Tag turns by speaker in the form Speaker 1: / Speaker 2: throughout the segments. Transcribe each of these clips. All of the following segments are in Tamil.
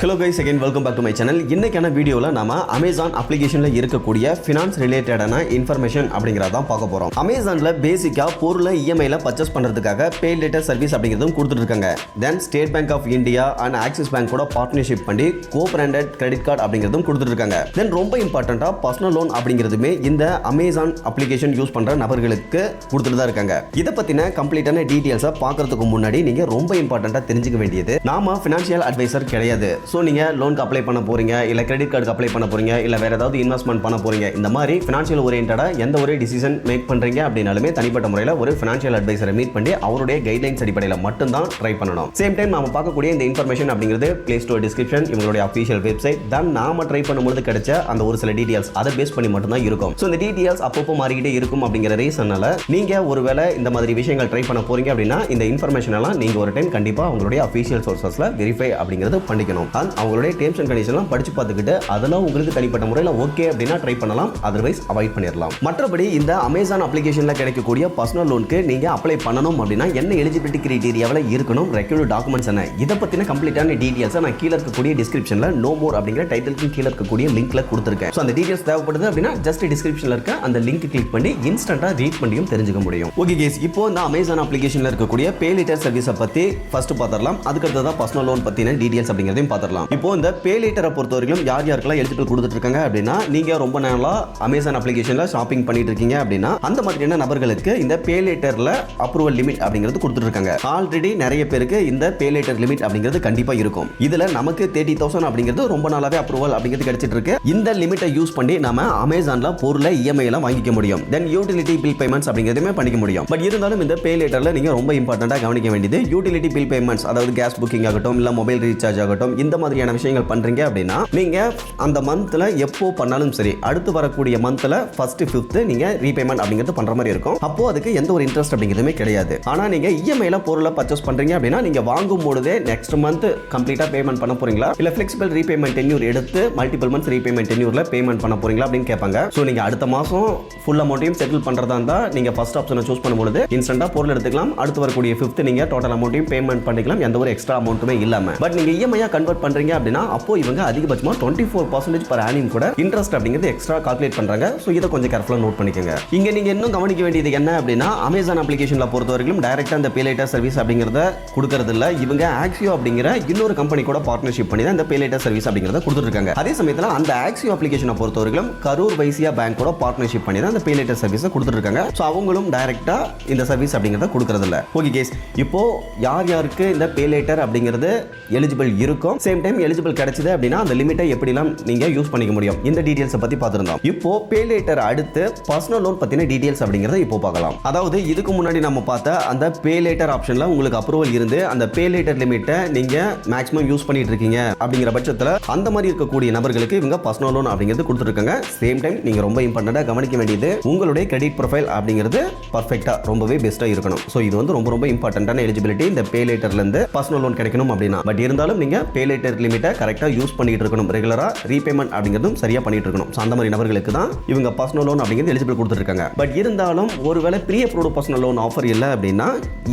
Speaker 1: Hello guys, again welcome back to my channel. இன்னைக்கான வீடியோல நாம Amazon அப்ளிகேஷன்ல இருக்கக்கூடிய ஃபினான்ஸ் ரிலேட்டடான இன்ஃபர்மேஷன் அப்படிங்கறத பார்க்க போறோம். Amazonல பேசிக்கா பொருளை EMI ல பர்ச்சேஸ் பண்றதுக்காக பே லேட்டர் சர்வீஸ் அப்படிங்கறதும் கொடுத்துட்டு இருக்காங்க. Then state bank of India and axis bank கூட பார்ட்னர்ஷிப் பண்ணி கோ பிராண்டட் கிரெடிட் கார்டு அப்படிங்கறதும் கொடுத்துட்டு இருக்காங்க. தென் ரொம்ப இம்பார்ட்டன்ட்டா பர்சனல் லோன் அப்படிங்கறதுமே இந்த Amazon அப்ளிகேஷன் யூஸ் பண்ற நபர்களுக்கு கொடுத்துட்டு தான் இருக்காங்க. இத பத்தின கம்ப்ளீட்டான டீடைல்ஸை பார்க்கிறதுக்கு முன்னாடி நீங்க ரொம்ப இம்பார்ட்டன்ட்டா தெரிஞ்சுக்க வேண்டியது நாம ஃபினான்ஷியல் அட்வைசர் கிடையாது. ஸோ நீங்கள் லோனுக்கு அப்ளை பண்ண போகிறீங்க, இல்லை கிரெடிட் கார்டுக்கு அப்ளை பண்ண போகிறீங்க, இல்லை வேறு ஏதாவது இன்வெஸ்ட்மெண்ட் பண்ண போகிறீங்க. இந்த மாதிரி ஃபினான்ஷியல் ஓரியன்டாக எந்த ஒரு டிசிஷன் மேக் பண்ணுறீங்க அப்படின்னாலுமே தனிப்பட்ட முறையில் ஒரு ஃபினான்ஷியல் அட்வைசரை மீட் பண்ணி அவருடைய கைட்லைன்ஸ் அடிப்படையில் மட்டும்தான் ட்ரை பண்ணணும். சேம் டைம் நாம பார்க்கக்கூடிய இந்த இன்ஃபர்மேஷன் அப்படிங்கிறது பிளே ஸ்டோர் டிஸ்கிரிப்ஷன், இவங்களுடைய அஃபிஷியல் வெப்சைட் தான் நாம ட்ரை பண்ணும்போது கிடைச்ச அந்த ஒரு சில டீடைல்ஸ் அதை பேஸ் பண்ணி மட்டும்தான் இருக்கும். ஸோ இந்த டீடைல்ஸ் அப்பப்போ மாறிக்கிட்டே இருக்கும் அப்படிங்கிற ரீசனால நீங்கள் ஒருவேளை இந்த மாதிரி விஷயங்கள் ட்ரை பண்ண போறீங்க அப்படின்னா இந்த இன்ஃபர்மேஷன் எல்லாம் நீங்கள் ஒரு டைம் கண்டிப்பாக அவங்களுடைய அஃபிஷியல் சோர்சஸில் வெரிஃபை அப்படிங்கிறது பண்ணிக்கணும். அவங்களுடைய டேர்ம்ஸ் அண்ட் கண்டிஷன்லாம் படிச்சு பார்த்துக்கிட்டு அதெல்லாம் உங்களுக்கு தனிப்பட்ட முறையில் ஓகே அப்படின்னா ட்ரை பண்ணலாம், அதர்வைஸ் அவாய்ட் பண்ணிடலாம். மற்றபடி இந்த Amazon அப்ளிகேஷன்ல கிடைக்கக்கூடிய பர்சனல் லோனுக்கு நீங்க அப்ளை பண்ணணும் அப்படின்னா என்ன எலிஜிபிலிட்டி கிரைட்டீரியாவில் இருக்கணும், ரெக்யூர்ட் டாக்குமெண்ட்ஸ் என்ன, இதை பத்தின கம்ப்ளீட்டான டீடைல்ஸை நான் கீழே இருக்கக்கூடிய டிஸ்கிரிப்ஷன்ல நோ மோர் அப்படிங்கிற டைட்டிலுக்கு கீழே இருக்கக்கூடிய லிங்க்ல கொடுத்துருக்கேன். ஸோ அந்த டீடைல்ஸ் தேவைப்படுது அப்படின்னா ஜஸ்ட் டிஸ்கிரிப்ஷன்ல இருக்க அந்த லிங்க் கிளிக் பண்ணி இன்ஸ்டன்டா ரீட் பண்ணியும் தெரிஞ்சுக்க முடியும். ஓகே கேஸ், இப்போ இந்த Amazon அப்ளிகேஷன்ல இருக்கக்கூடிய பே லேட்டர் சர்வீஸை பத்தி ஃபர்ஸ்ட் பார்த்துடலாம். அதுக்கடுத்து தான் பர்சனல் லோன் பத்தின டீடைல்ஸ் அப்படிங்கிறதையும் பார்த்துடலாம். இப்போ இந்த பே லேட்டரை பொறுத்தவரைக்கும் யாருக்கெல்லாம் எலிஜிபிள் கொடுத்துட்டு இருக்காங்க அப்படின்னா நீங்க ரொம்ப நாளா Amazon அப்ளிகேஷன்ல ஷாப்பிங் பண்ணிட்டு இருக்கீங்க அப்படின்னா அந்த மாதிரியான நபர்களுக்கு இந்த பே லேட்டர்ல அப்ரூவல் லிமிட் அப்படிங்கிறது கொடுத்துட்டு இருக்காங்க. ஆல்ரெடி நிறைய பேருக்கு இந்த பே லேட்டர் லிமிட் அப்படிங்கிறது கண்டிப்பா இருக்கும். இதுல நமக்கு 30,000 அப்படிங்கிறது ரொம்ப நாளாவே அப்ரூவல் அப்படிங்கிறது கிடைச்சிட்டு இருக்கு. இந்த லிமிட்டை யூஸ் பண்ணி நாம Amazonல பொருளை EMI ல வாங்கிக்க முடியும். தென் யூட்டிலிட்டி பில் பேமெண்ட்ஸ் அப்படிங்கிறதுமே பண்ணிக்க முடியும். பட் இருந்தாலும் இந்த பே லேட்டர்ல நீங்க ரொம்ப இம்பார்ட்டண்டா கவனிக்க வேண்டியது யூட்டிலிட்டி பில் பேமெண்ட்ஸ், அதாவது கேஸ் புக்கிங் ஆகட்டும் இல்ல மொபைல் ரீசார்ஜ் ஆகட்டும், இந்த மாதிரியான விஷயங்கள் பண்றீங்க அப்படின்னா நீங்க அந்த மந்த்ல எப்போ பண்ணாலும் சரி அடுத்து வரக்கூடிய மந்த்ல ஃபர்ஸ்ட் 5th நீங்க ரீபேமெண்ட் அப்படிங்கிறது பண்ற மாதிரி இருக்கும். அப்போ அதுக்கு எந்த ஒரு இன்ட்ரெஸ்ட் அப்படிங்கிறதுமே கிடையாது. ஆனா நீங்க EMI ல பொருளை பர்ச்சேஸ் பண்றீங்க அப்படின்னா நீங்க வாங்கும் பொழுதே நெக்ஸ்ட் மந்த் கம்ப்ளீட்டா பேமெண்ட் பண்ண போறீங்களா இல்ல ஃபிளெக்சிபிள் ரீபேமெண்ட் டென்யூர் எடுத்து மல்டிபிள் மந்த்ஸ் ரீபேமெண்ட் டென்யூர்ல பேமெண்ட் பண்ண போறீங்களா அப்படின்னு கேட்பாங்க. சோ நீங்க அடுத்த மாசம் ஃபுல் அமௌண்ட்டையும் செட்டில் பண்றதா இருந்தா நீங்க ஃபர்ஸ்ட் ஆப்ஷனை சூஸ் பண்ணும்போது இன்ஸ்டன்ட்டா பொருள் எடுத்துக்கலாம். அடுத்து வரக்கூடிய 5th நீங்க டோட்டல் அமௌண்ட்டையும் பேமெண்ட் பண்ணிக்கலாம், எந்த ஒரு எக்ஸ்ட்ரா அமௌண்ட்டுமே இல்லாம. பட் நீங்க EMI கன்வெர்ட் பண்றீங்க அப்படின்னா அப்போ இவங்க அதிகபட்சமா 24% per annum கூட இன்ட்ரெஸ்ட் அப்படிங்கிறது எக்ஸ்ட்ரா கால்குலேட் பண்றாங்க. சோ இத கொஞ்சம் கேர்ஃபுல்லா நோட் பண்ணிக்கங்க. இங்க நீங்க இன்னும் கவனிக்க வேண்டியது என்ன அப்படின்னா Amazon அப்ளிகேஷன்ல பொறுத்தவரைக்கும் டைரக்டா அந்த பே லேட்டர் சர்வீஸ் அப்படிங்கறத கொடுக்கிறது இல்ல. இவங்க ஆக்சியோ அப்படிங்கிற இன்னொரு கம்பெனி கூட பார்ட்னர்ஷிப் பண்ணி தான் இந்த பே லேட்டர் சர்வீஸ் அப்படிங்கறத கொடுத்துட்டு இருக்காங்க. அதே சமயத்துல அந்த ஆக்சியோ அப்ளிகேஷனை பொறுத்தவரைக்கும் கரூர் வைசியா பேங்க் கூட பார்ட்னர்ஷிப் பண்ணி தான் இந்த பே லேட்டர் சர்வீஸை கொடுத்துட்டு இருக்காங்க. சோ அவங்களும் டைரக்டா இந்த சர்வீஸ் அப்படிங்கறத கொடுக்கிறது இல்ல. ஓகே கேஸ், இப்போ யாருக்கு இந்த பே லேட்டர் அப்படிங்கிறது எலிஜிபிள் இருக்கும், சேம் டைம் எலிஜிபிள் கிடைச்சது அப்படின்னா அந்த லிமிட்டை எப்படிலாம் நீங்க யூஸ் பண்ணிக்க முடியும், இந்த டீடைல்ஸ் பத்தி பார்த்திருந்தோம். இப்போ பே லேட்டர் அடுத்து பர்சனல் லோன் பத்தின டீடைல்ஸ் அப்படிங்கறத இப்போ பார்க்கலாம். அதாவது இதுக்கு முன்னாடி நம்ம பார்த்த அந்த பே லேட்டர் ஆப்ஷன்ல உங்களுக்கு அப்ரூவல் இருந்து அந்த பே லேட்டர் லிமிட்டை நீங்க மேக்ஸிமம் யூஸ் பண்ணிட்டு இருக்கீங்க அப்படிங்கிற பட்சத்துல அந்த மாதிரி இருக்கக்கூடிய நபர்களுக்கு இவங்க பர்சனல் லோன் அப்படிங்கிறது கொடுத்துருக்காங்க. சேம் டைம் நீங்க ரொம்ப இம்பார்ட்டண்டா கவனிக்க வேண்டியது உங்களுடைய கிரெடிட் ப்ரொஃபைல் அப்படிங்கிறது பர்ஃபெக்ட்டா ரொம்பவே பெஸ்ட்டா இருக்கணும். சோ இது வந்து ரொம்ப ரொம்ப இம்பார்ட்டன்டான எலிஜிபிலிட்டி இந்த பே லேட்டர்ல இருந்து பர்சனல் லோன் கிடைக்கணும் அப்படின்னா. பட் இருந்தாலும் நீங்க பே லேட்டர் லிமிட்டை கரெக்டா யூஸ் பண்ணிட்டு இருக்கணும், ரெகுலரா ரீபேமெண்ட் அப்படிங்கிறதும் சரியா பண்ணிட்டு இருக்கணும். அந்த மாதிரி நபர்களுக்கு தான் இவங்க பர்சனல் லோன் அப்படிங்கிறது எலிஜிபிள் கொடுத்துருக்காங்க. பட் இருந்தாலும் ஒருவேளை pre approved personal loan offer இல்லை அப்படின்னா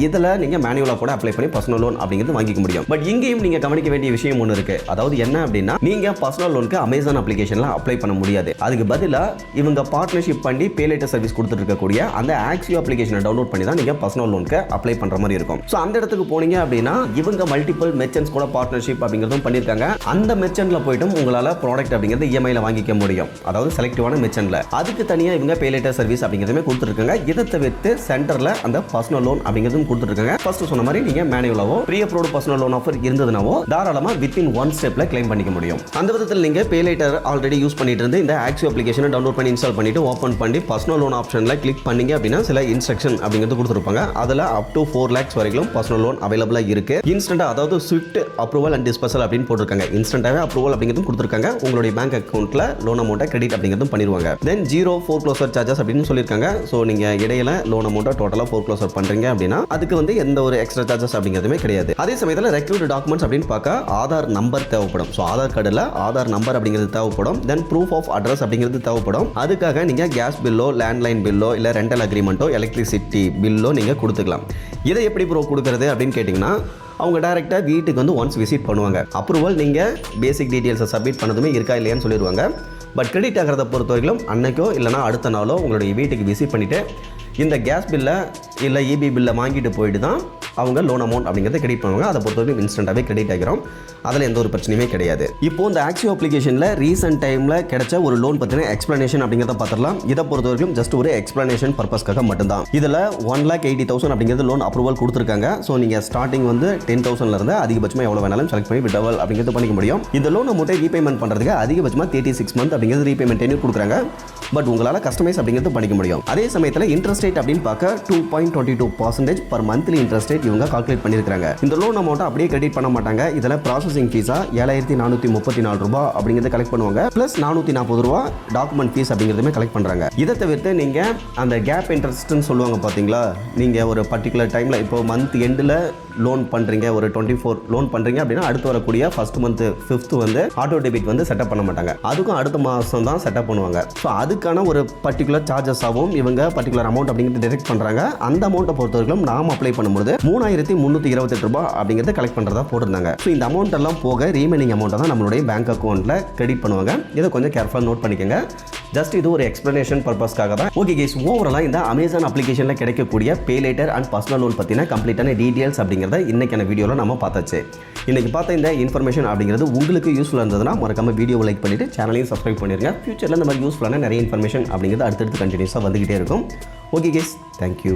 Speaker 1: இதில் நீங்க மேனுவலா கூட அப்ளை பண்ணி பர்சனல் லோன் அப்படிங்கிறது வாங்கிக்க முடியும். பட் இங்கேயும் நீங்க கவனிக்க வேண்டிய விஷயம் ஒன்று இருக்கு. அதாவது என்ன அப்படின்னா நீங்க பர்சனல் லோனுக்கு Amazon அப்ளிகேஷன்ல அப்ளை பண்ண முடியாது. அதுக்கு பதிலாக இவங்க பார்ட்னர்ஷிப் பண்ணி பே லேட்டர் சர்வீஸ் கொடுத்துட்டு இருக்கக்கூடிய அந்த ஆக்சியோ அப்ளிகேஷனை டவுன்லோட் பண்ணி தான் நீங்க பர்சனல் லோனுக்கு அப்ளை பண்ற மாதிரி இருக்கும். ஸோ அந்த இடத்துக்கு போனீங்க அப்படின்னா இவங்க மல்டிபிள் மெர்ச்சன்ட்ஸ் கூட பார்ட்னர்ஷிப் அப்படிங்கிறதும் பண்ணியிருக்காங்க. அந்த மெர்ச்சன்ட்ல போய்ட்டு உங்களால ப்ராடக்ட் அப்படிங்கிறது EMI ல வாங்கிக்க முடியும், அதாவது செலக்டிவான மெர்ச்சன்ட்ல. அதுக்கு தனியா இவங்க பே லேட்டர் சர்வீஸ் அப்படிங்கிறதுமே கொடுத்துருக்காங்க. இதை தவிர்த்து சென்டர்ல அந்த பர்சனல் லோன் அப்படிங்கிறதும் கொடுத்துருக்காங்க. ஃபர்ஸ்ட் சொன்ன மாதிரி நீங்க மேனுவலாவோ pre approved personal loan offer இருந்ததுனாவோ தாராளமா வித்தின் 1 ஸ்டெப்ல கிளைம் பண்ணிக்க முடியும். அந்த விதத்தில் நீங்க பே லேட்டர் ஆல்ரெடி யூஸ் பண்ணிட்டு இருந்து இந்த ஆக்சியோ அப்ளிகேஷனை டவுன்லோட் பண்ணி இன்ஸ்டால் பண்ணிட்டு ஓபன் பண்ணி பர்சனல் லோன் ஆப்ஷன்ல கிளிக் பண்ணீங்க அப்படின்னா சில இன்ஸ்ட்ரக்ஷன் அப்படிங்கிறது கொடுத்துருப்பாங்க. அதுல அப் டு 4 lakhs வரைக்கும் பர்சனல் லோன் அவைலபிளா இருக்கு. இன்ஸ்டன்டா, அதாவது ஸ்விஃப்ட் அப்ரூவல் அண்ட் டிஸ்பர்சல் அப்படின்னு போட்டிருக்காங்க. இன்ஸ்டன்டாவே அப்ரூவல் அப்படிங்கிறதும் கொடுத்துருக்காங்க. உங்களுடைய பேங்க் அக்கௌண்ட்ல லோன் அமௌண்ட்டை கிரெடிட் அப்படிங்கிறதும் பண்ணிடுவாங்க. தென் 0 foreclosure சார்ஜஸ் அப்படின்னு சொல்லியிருக்காங்க. ஸோ நீங்க இடையில லோன் அமௌண்ட்டை டோட்டலா foreclosure பண்றீங்க அப்படின்னா அதுக்கு வந்து எந்த ஒரு எக்ஸ்ட்ரா சார்ஜஸ் அப்படிங்கிறதுமே கிடையாது. அதே சமயத்தில் ரெக்யூர்டு டாக்குமெண்ட்ஸ் அப்படின்னு பார்க்க ஆதார் நம்பர் தேவைப்படும். ஸோ ஆதார் கார்டில் ஆதார் நம்பர் அப்படிங்கிறது தேவைப்படும். தென் ப்ரூஃப் ஆஃப் அட்ரஸ் அப்படிங்கிறது தேவைப்படும். அதுக்காக நீங்க கேஸ் பில்லோ, லேண்ட்லைன் பில்லோ, இல்லை ரெண்டல் அக்ரிமெண்ட்டோ, எலக்ட்ரிசிட்டி பில்லோ நீங்க கொடுத்துக்கலாம். இதை எப்படி ப்ரோ கொடுக்குறது அப்படின்னு கேட்டிங்கன்னா அவங்க டேரெக்டாக வீட்டுக்கு வந்து ஒன்ஸ் விசிட் பண்ணுவாங்க. அப்ரூவல் நீங்கள் பேசிக் டீட்டெயில்ஸை சப்மிட் பண்ணதுமே இருக்கா இல்லையான்னு சொல்லிடுவாங்க. பட் கிரெடிட் ஆகிறத பொறுத்த வரைக்கும் அன்னைக்கோ இல்லைனா அடுத்த நாளோ உங்களுடைய வீட்டுக்கு விசிட் பண்ணிவிட்டு இந்த கேஸ் பில்லை இல்லை இபி பில்லை வாங்கிட்டு போயிட்டு தான் அவங்க லோன் அமௌண்ட் அப்படிங்கிறத கிரெடிட் பண்ணுவாங்க. அதை பொறுத்த வரைக்கும் இன்ஸ்டண்ட்டாகவே கிரெடிட் ஆகிறோம். அதில் எந்த ஒரு பிரச்சனையுமே கிடையாது. இப்போ இந்த ஆக்சியோ அப்ளிகேஷனில் ரீசெண்ட் டைமில் கிடைச்ச ஒரு லோன் பற்றின எக்ஸ்ப்ளனேஷன் அப்படிங்கிறத பார்த்துடலாம். இதை பொறுத்த வரைக்கும் ஜஸ்ட் ஒரு எக்ஸ்ப்ளனேஷன் பர்பஸ்க்காக மட்டும்தான். இதில் 1,80,000 அப்படிங்கிறது லோன் அப்ரூவல் கொடுத்துருக்காங்க. ஸோ நீங்கள் ஸ்டார்டிங் வந்து 10,000 அதிகபட்சமாக எவ்வளோ வேணாலும் செலக்ட் பண்ணி விட்ராவல் அப்படிங்கிறது பண்ணிக்க முடியும். இந்த லோன் அமௌண்ட்டை ரீபேமெண்ட் பண்ணுறதுக்கு அதிகபட்சமாக 36 மந்த் அப்படிங்கிறது ரீபேமெண்ட் டென்யூர் கொடுக்குறாங்க. பட் உங்களால் கஸ்டமைஸ் அப்படிங்கிறது பண்ணிக்க முடியும். அதே சமயத்தில் இன்ட்ரெஸ்ட் ரேட் அப்படின்னு பார்க்க 2.22% பர் மந்த்லி இன்ட்ரெஸ்ட் ரேட் இவங்க கால்குலேட் பண்ணியிருக்காங்க. இந்த லோன் அமௌண்ட்டை அப்படியே கிரெடிட் பண்ண மாட்டாங்க. இதில் ப்ராசஸிங் ஃபீஸாக 7,434 ரூபாய் அப்படிங்கிறத கலெக்ட் பண்ணுவாங்க. ப்ளஸ் 440 ரூபா டாக்குமெண்ட் ஃபீஸ் அப்படிங்கிறதுமே கலெக்ட் பண்ணுறாங்க. இதை தவிர்த்து நீங்கள் அந்த கேப் இன்ட்ரெஸ்ட்னு சொல்லுவாங்க பார்த்தீங்களா, நீங்கள் ஒரு பர்டிகுலர் டைமில் இப்போ மந்த் எண்டில் லோன் பண்ணுறீங்க, ஒரு 24 லோன் பண்ணுறீங்க அப்படின்னா அடுத்து வரக்கூடிய ஃபர்ஸ்ட் மந்த் 5th வந்து ஆட்டோ டெபிட் வந்து செட்டப் பண்ண மாட்டாங்க. அதுக்கும் அடுத்த மாதம் தான் செட்டப் பண்ணுவாங்க. ஸோ அதுக்கான ஒரு பர்டிகுலர் சார்ஜஸாகவும் இவங்க பர்டிகுலர் அமௌண்ட் அப்படிங்கிறது டிடெக்ட் பண்ணுறாங்க. அந்த அமௌண்ட்டை பொறுத்த வரைக்கும் நாம் அப்ளை பண்ணும்போது 3,328 ரூபாய் அப்படிங்கிறத கலெக்ட் பண்ணுறதா போட்டிருந்தாங்க. ஸோ இந்த அமௌண்ட் எல்லாம் போக ரீமைனிங் அமௌண்ட்டை தான் நம்மளுடைய பேங்க் அக்கௌண்ட்டில் கிரெடிட் பண்ணுவாங்க. இதை கொஞ்சம் கேர்ஃபுல்லாக நோட் பண்ணிக்கோங்க. ஜஸ்ட் இது ஒரு எக்ஸ்ப்ளனேஷன் பர்பஸ்க்காக தான். ஓகே கேஸ், ஓவராலாக இந்த அமேசான் அப்ளிகேஷனில் கிடைக்கக்கூடிய pay later and personal loan பற்றின கம்ப்ளீட்டான டீட்டெயில்ஸ் அப்படிங்கிறத இன்னைக்கான வீடியோவில் நம்ம பார்த்தாச்சு. இன்னைக்கு பார்த்த இந்த இன்ஃபர்மேஷன் அப்படிங்கிறது உங்களுக்கு யூஸ்ஃபுல்லாக இருந்ததுன்னா மறக்காம வீடியோவை லைக் பண்ணிட்டு சேனலையும் சப்ஸ்கிரைப் பண்ணிருங்க. ஃபியூச்சரில் இந்த மாதிரி யூஸ்ஃபுல்லான நிறைய இன்ஃபர்மேஷன் அப்படிங்கிறது அடுத்தடுத்து கண்டினியூஸாக வந்துகிட்டே இருக்கும். Okay guys, thank you.